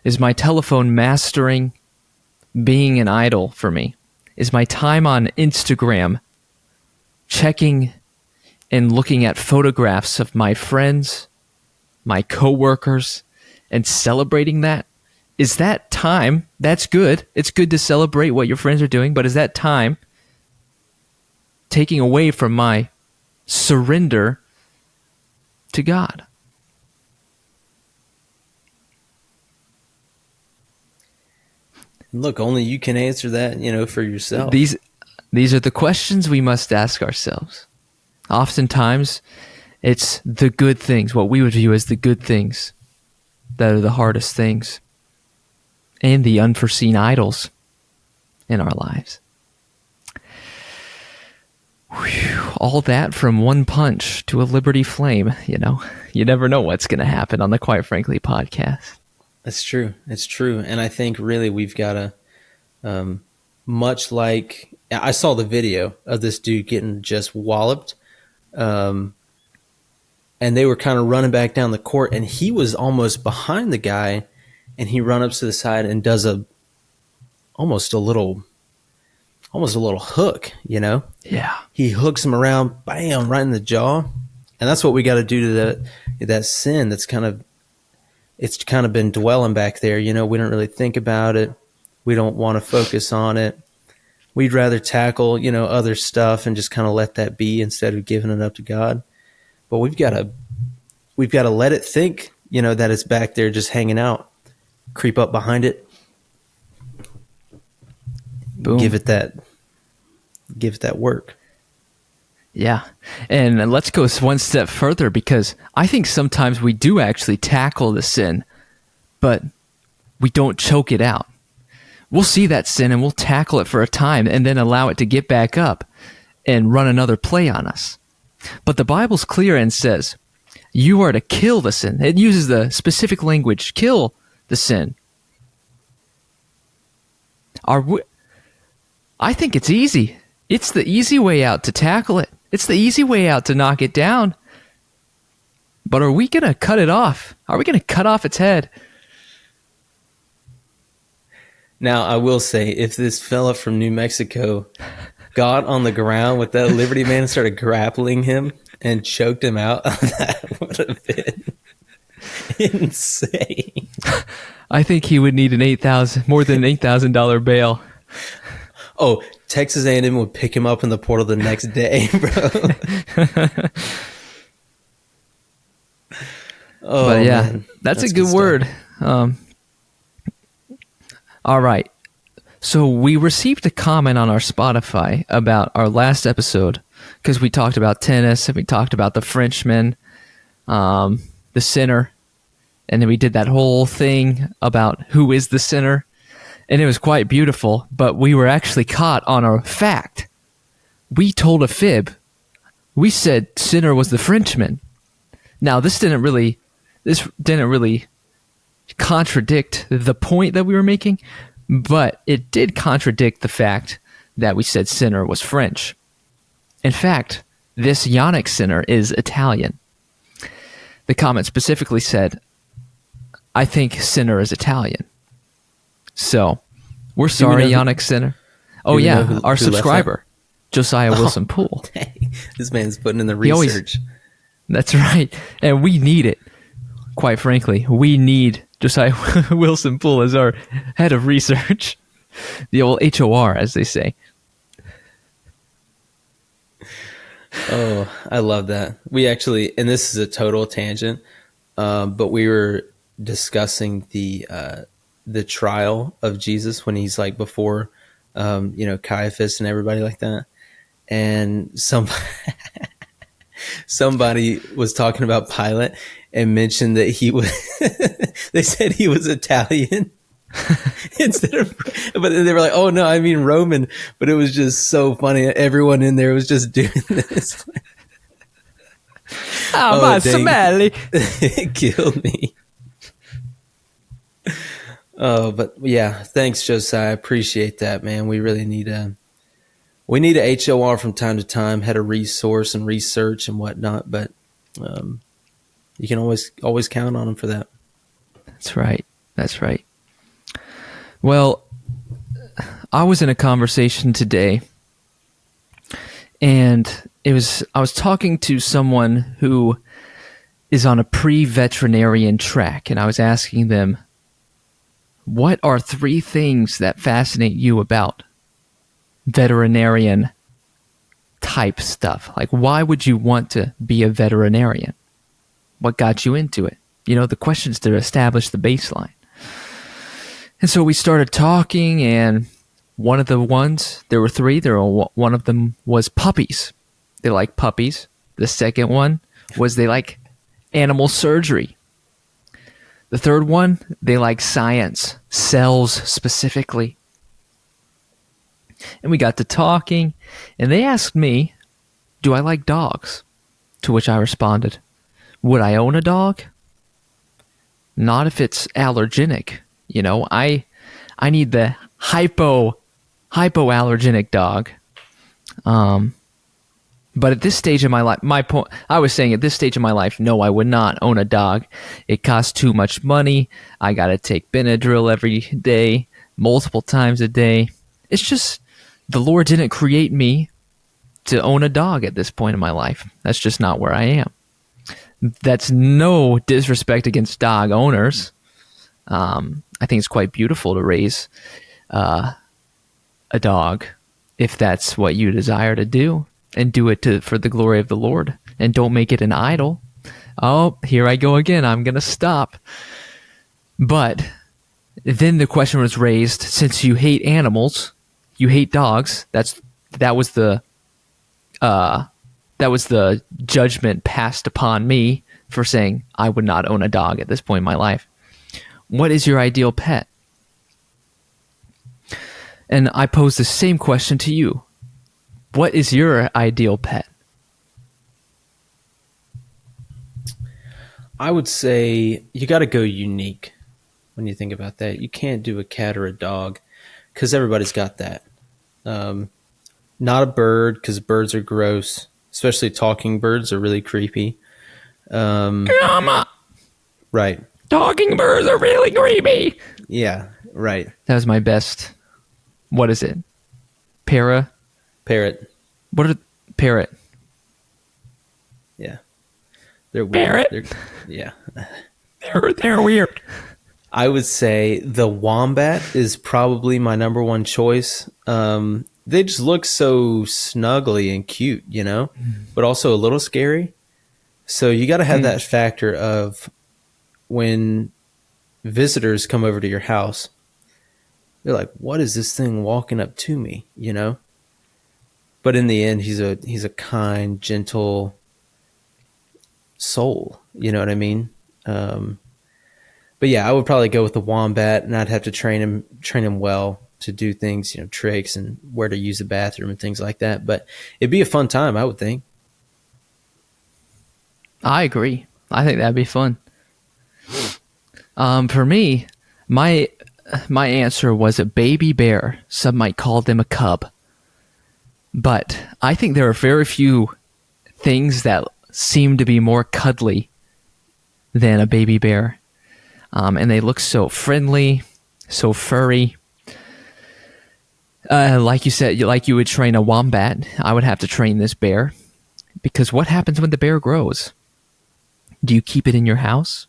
Is my telephone mastering being an idol for me? Is my time on Instagram checking and looking at photographs of my friends, my coworkers, and celebrating that? Is that time, that's good. It's good to celebrate what your friends are doing, but is that time taking away from my surrender to God? Look, only you can answer that, for yourself. These are the questions we must ask ourselves. Oftentimes, it's the good things, what we would view as the good things, that are the hardest things, and the unforeseen idols in our lives. Whew, all that from one punch to a Liberty Flame, You never know what's going to happen on the Quite Frankly podcast. That's true. It's true. And I think really we've got to much like I saw the video of this dude getting just walloped. And they were kind of running back down the court, and he was almost behind the guy, and he run up to the side and does almost a little hook, you know? Yeah. He hooks him around, bam, right in the jaw. And that's what we got to do to that sin that's it's kind of been dwelling back there. You know, we don't really think about it. We don't want to focus on it. We'd rather tackle, you know, other stuff and just kind of let that be instead of giving it up to God. But we've got to let it think, you know, that it's back there just hanging out. Creep up behind it. Boom. Give it that work. Yeah. And let's go one step further, because I think sometimes we do actually tackle the sin, but we don't choke it out. We'll see that sin and we'll tackle it for a time and then allow it to get back up and run another play on us. But the Bible's clear and says, you are to kill the sin. It uses the specific language, kill the sin. I think it's easy. It's the easy way out to tackle it. It's the easy way out to knock it down. But are we going to cut it off? Are we going to cut off its head? Now, I will say, if this fella from New Mexico got on the ground with that Liberty man and started grappling him and choked him out, that would have been insane. I think he would need more than an $8,000 bail. Oh, Texas A&M would pick him up in the portal the next day, bro. Oh, but yeah, man. that's a good word. All right. So we received a comment on our Spotify about our last episode, because we talked about tennis and we talked about the Frenchman, the sinner, and then we did that whole thing about who is the sinner, and it was quite beautiful, but we were actually caught on a fact. We told a fib. We said sinner was the Frenchman. Now, this didn't really contradict the point that we were making, but it did contradict the fact that we said sinner was French. In fact, this Yannick sinner is Italian. The comment specifically said, I think sinner is Italian. So, we're sorry, Yannick sinner. Oh yeah, our subscriber, Josiah Wilson Poole. Hey, this man's putting in the research. That's right. And we need it. Quite frankly, we need Josiah Wilson Poole as our head of research. The old HOR, as they say. Oh, I love that. We actually, and this is a total tangent, but we were discussing the trial of Jesus when he's like before, Caiaphas and everybody like that. And somebody was talking about Pilate and mentioned that he was, they said he was Italian but they were like, oh no, I mean Roman, but it was just so funny. Everyone in there was just doing this. My Somali. It killed me. Oh, but yeah, thanks, Josiah. I appreciate that, man. We really need a HOR from time to time, head of resource and research and whatnot, but you can always count on them for that. That's right. That's right. Well, I was in a conversation today, and I was talking to someone who is on a pre-veterinarian track, and I was asking them, what are 3 things that fascinate you about veterinarian type stuff? Like, why would you want to be a veterinarian? What got you into it? The questions to establish the baseline. And so we started talking, and one of the ones, there were 3, one of them was puppies. They like puppies. The second one was they like animal surgery. The third one, they like science, cells specifically. And we got to talking, and they asked me, do I like dogs? To which I responded, would I own a dog? Not if it's allergenic. I need the hypoallergenic dog. But at this stage of my life, I was saying at this stage of my life, no, I would not own a dog. It costs too much money. I got to take Benadryl every day, multiple times a day. It's just the Lord didn't create me to own a dog at this point in my life. That's just not where I am. That's no disrespect against dog owners. I think it's quite beautiful to raise a dog if that's what you desire to do, and do it for the glory of the Lord, and don't make it an idol. Oh, here I go again. I'm going to stop. But then the question was raised, since you hate animals, you hate dogs. That was the judgment passed upon me for saying I would not own a dog at this point in my life. What is your ideal pet? And I pose the same question to you. What is your ideal pet? I would say you got to go unique when you think about that. You can't do a cat or a dog because everybody's got that. Not a bird, because birds are gross, especially talking birds are really creepy. Grandma! Right. Talking birds are really creepy. Yeah, right. That was my best. What is it? Parrot. What are parrot? Yeah, they're weird. Parrot. Yeah, they're weird. I would say the wombat is probably my number one choice. They just look so snuggly and cute, but also a little scary. So you got to have that factor of when visitors come over to your house, they're like, what is this thing walking up to me, But in the end, he's a kind, gentle soul, you know what I mean? But yeah, I would probably go with the wombat, and I'd have to train him well to do things, tricks and where to use the bathroom and things like that. But it'd be a fun time, I would think. I agree. I think that'd be fun. For me, my answer was a baby bear. Some might call them a cub. But I think there are very few things that seem to be more cuddly than a baby bear. And they look so friendly, so furry. Like you said, like you would train a wombat, I would have to train this bear. Because what happens when the bear grows? Do you keep it in your house?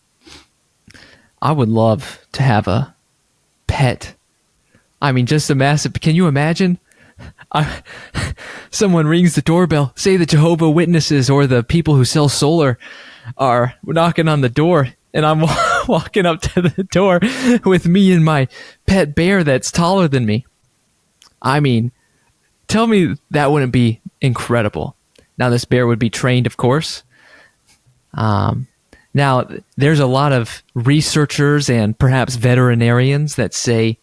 I would love to have a pet. I mean, just a massive... Can you imagine? Someone rings the doorbell. Say the Jehovah's Witnesses or the people who sell solar are knocking on the door, and I'm walking up to the door with me and my pet bear that's taller than me. I mean, tell me that wouldn't be incredible. Now, this bear would be trained, of course. Now, there's a lot of researchers and perhaps veterinarians that say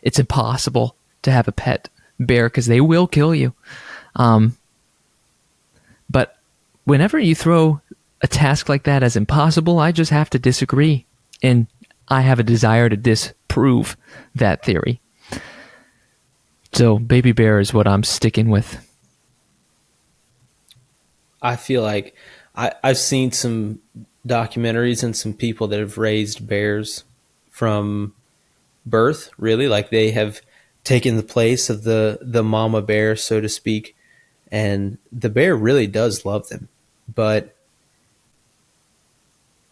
it's impossible to have a pet bear because they will kill you. But whenever you throw a task like that as impossible, I just have to disagree. And I have a desire to disprove that theory. So baby bear is what I'm sticking with. I feel like I've seen some documentaries and some people that have raised bears from birth, really. Like they have taken the place of the mama bear, so to speak. And the bear really does love them. But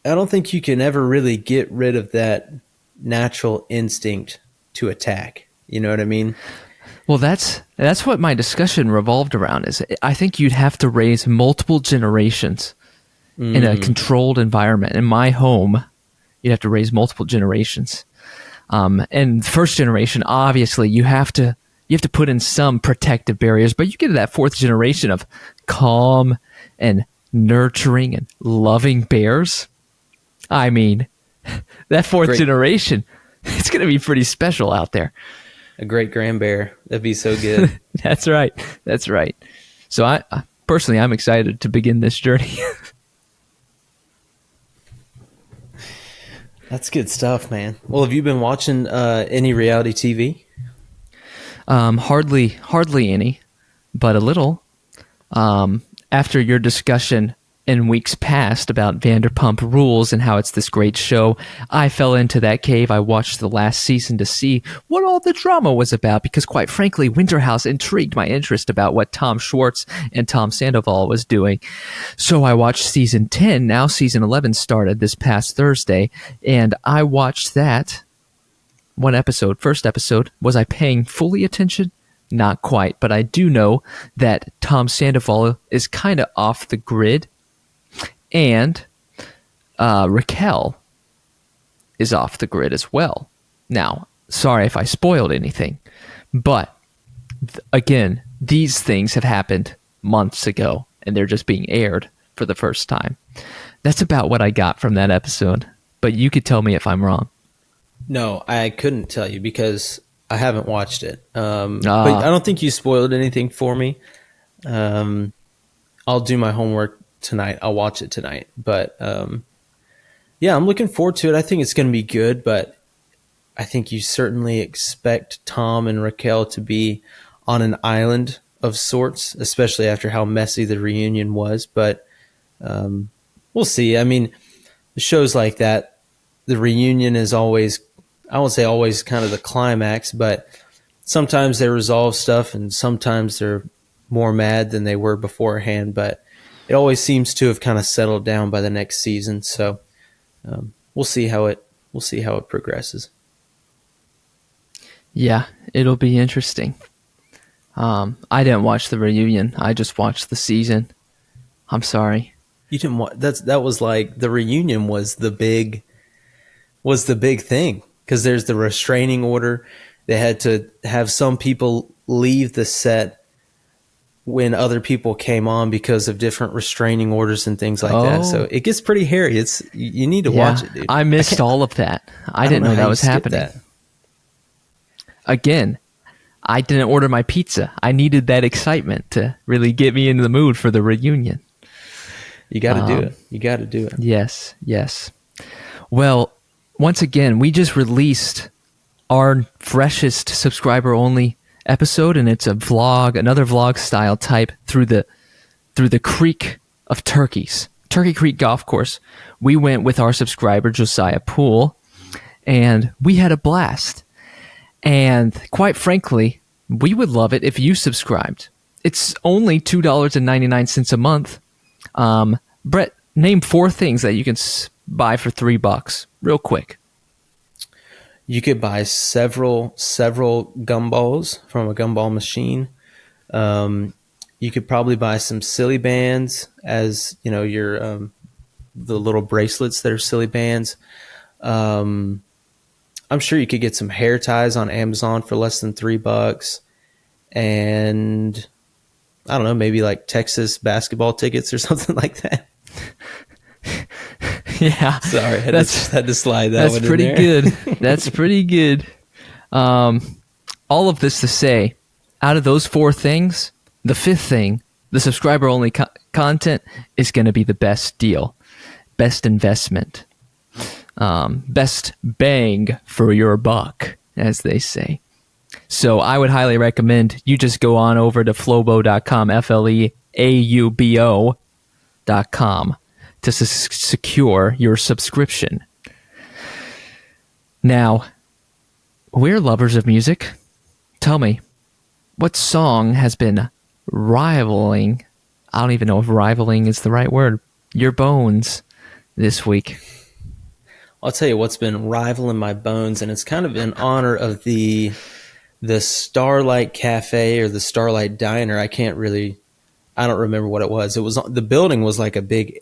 I don't think you can ever really get rid of that natural instinct to attack. You know what I mean? Well, that's what my discussion revolved around. Is I think you'd have to raise multiple generations in a controlled environment. In my home, you'd have to raise multiple generations. And first generation, obviously, you have to put in some protective barriers, but you get to that fourth generation of calm and nurturing and loving bears. I mean, that fourth generation, it's going to be pretty special out there. A great grand bear. That'd be so good. That's right. So I personally, I'm excited to begin this journey. That's good stuff, man. Well, have you been watching any reality TV? Hardly any, but a little. After your discussion in weeks past about Vanderpump Rules and how it's this great show, I fell into that cave. I watched the last season to see what all the drama was about because, quite frankly, Winter House intrigued my interest about what Tom Schwartz and Tom Sandoval was doing. So I watched season 10. Now season 11 started this past Thursday, and I watched that one episode. First episode. Was I paying fully attention? Not quite, but I do know that Tom Sandoval is kind of off the grid, and Raquel is off the grid as well. Now, sorry if I spoiled anything, but again, these things have happened months ago, and they're just being aired for the first time. That's about what I got from that episode, but you could tell me if I'm wrong. No, I couldn't tell you because I haven't watched it. But I don't think you spoiled anything for me. I'll do my homework tonight. I'll watch it tonight. But yeah, I'm looking forward to it. I think it's going to be good, but I think you certainly expect Tom and Raquel to be on an island of sorts, especially after how messy the reunion was. But we'll see. I mean, shows like that, the reunion is always, I won't say always kind of the climax, but sometimes they resolve stuff and sometimes they're more mad than they were beforehand. But it always seems to have kind of settled down by the next season. So we'll see how it progresses. Yeah, it'll be interesting. I didn't watch the reunion. I just watched the season. I'm sorry. You didn't watch that was like the reunion was the big thing because there's the restraining order. They had to have some people leave the set when other people came on because of different restraining orders and things like that. So it gets pretty hairy. You need to watch it, dude. I missed all of that. I didn't know that was happening. That. Again, I didn't order my pizza. I needed that excitement to really get me into the mood for the reunion. You got to do it. You got to do it. Yes, yes. Well, once again, we just released our freshest subscriber-only episode, and it's a vlog, another vlog style type through the creek of Turkeys, Turkey Creek Golf Course. We went with our subscriber Josiah Poole, and we had a blast. And quite frankly, we would love it if you subscribed. It's only $2.99 a month. Brett, name 4 things that you can buy for $3 real quick. You could buy several gumballs from a gumball machine. You could probably buy some silly bands as, you know, your the little bracelets that are silly bands. I'm sure you could get some hair ties on Amazon for less than $3. And I don't know, maybe like Texas basketball tickets or something like that. Yeah. Sorry, had to slide that one in there. That's pretty good. That's pretty good. All of this to say, out of those 4 things, the 5th thing, the subscriber-only content, is going to be the best deal, best investment, best bang for your buck, as they say. So I would highly recommend you just go on over to flowbo.com, FLEAUBO.com, to secure your subscription. Now, we're lovers of music. Tell me, what song has been rivaling, I don't even know if rivaling is the right word, your bones this week? I'll tell you what's been rivaling my bones, and it's kind of in honor of the Starlight Cafe or the Starlight Diner. I don't remember what it was. It was, the building was like a big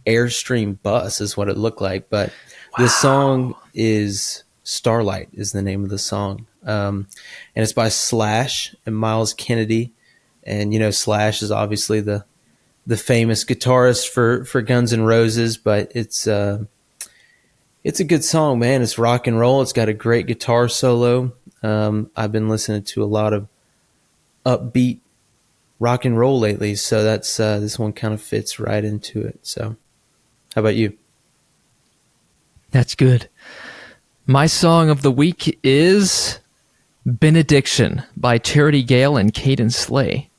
Airstream bus is what it looked like, but the song is Starlight is the name of the song. And it's by Slash and Miles Kennedy. And, you know, Slash is obviously the famous guitarist for Guns N' Roses, but it's a good song, man. It's rock and roll. It's got a great guitar solo. I've been listening to a lot of upbeat rock and roll lately, so that's this one kind of fits right into it. So how about you? That's good. My song of the week is Benediction by Charity Gale and Caden Slay.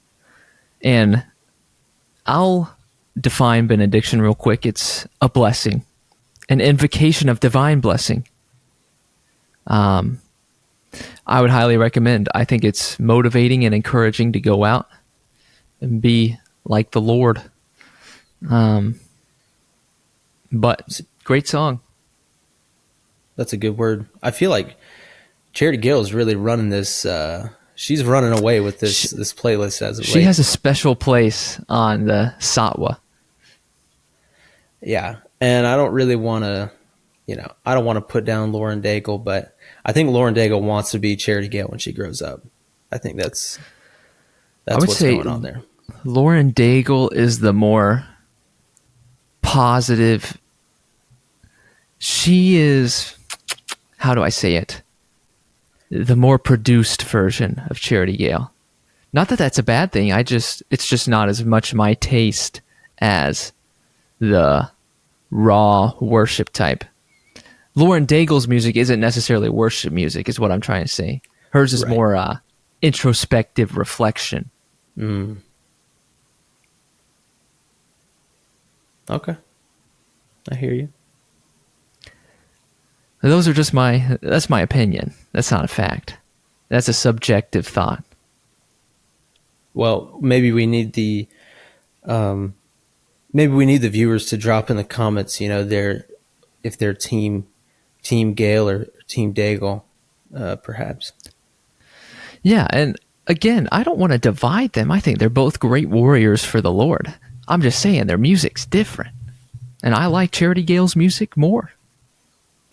And I'll define benediction real quick. It's a blessing, an invocation of divine blessing. I would highly recommend. I think it's motivating and encouraging to go out and be like the Lord. But great song. That's a good word. I feel like Charity Gill is really running this. She's running away with this playlist as of late. She has a special place on the Satwa. Yeah, and I don't really want to, I don't want to put down Lauren Daigle, but I think Lauren Daigle wants to be Charity Gale when she grows up. I think that's what's going on there. Lauren Daigle is the more positive. She is, how do I say it? The more produced version of Charity Gale. Not that that's a bad thing. It's just not as much my taste as the raw worship type. Lauren Daigle's music isn't necessarily worship music, is what I'm trying to say. Hers is more introspective reflection. Mm. Okay. I hear you. Those are just that's my opinion. That's not a fact. That's a subjective thought. Well, maybe we need the viewers to drop in the comments, if they're team Gale or team Daigle, perhaps. Yeah, and again, I don't want to divide them. I think they're both great warriors for the Lord. I'm just saying their music's different. And I like Charity Gale's music more.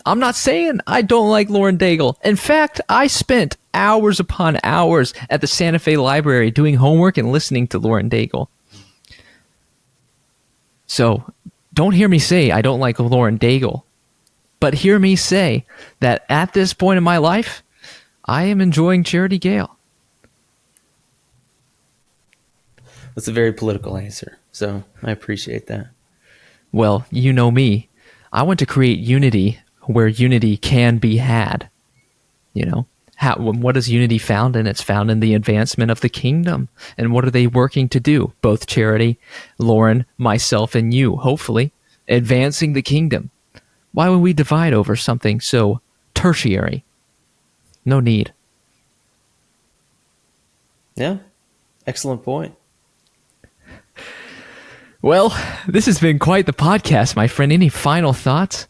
I'm not saying I don't like Lauren Daigle. In fact, I spent hours upon hours at the Santa Fe Library doing homework and listening to Lauren Daigle. So don't hear me say I don't like Lauren Daigle, but hear me say that at this point in my life, I am enjoying Charity Gale. That's a very political answer, so I appreciate that. Well, you know me. I want to create unity where unity can be had. What is unity found in? It's found in the advancement of the kingdom. And what are they working to do? Both Charity, Lauren, myself, and you, hopefully, advancing the kingdom. Why would we divide over something so tertiary? No need. Yeah, excellent point. Well, this has been quite the podcast, my friend. Any final thoughts?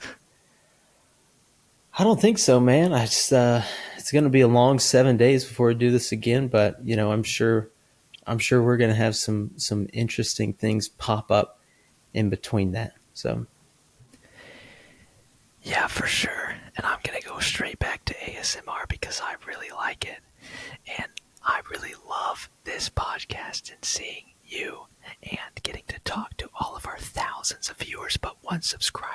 I don't think so, man. It's going to be a long 7 days before we do this again, but I'm sure we're going to have some interesting things pop up in between that. So, yeah, for sure. And I'm going to go straight back to ASMR because I really like it, and I really love this podcast and seeing you and getting to talk to all of our thousands of viewers, but one subscriber.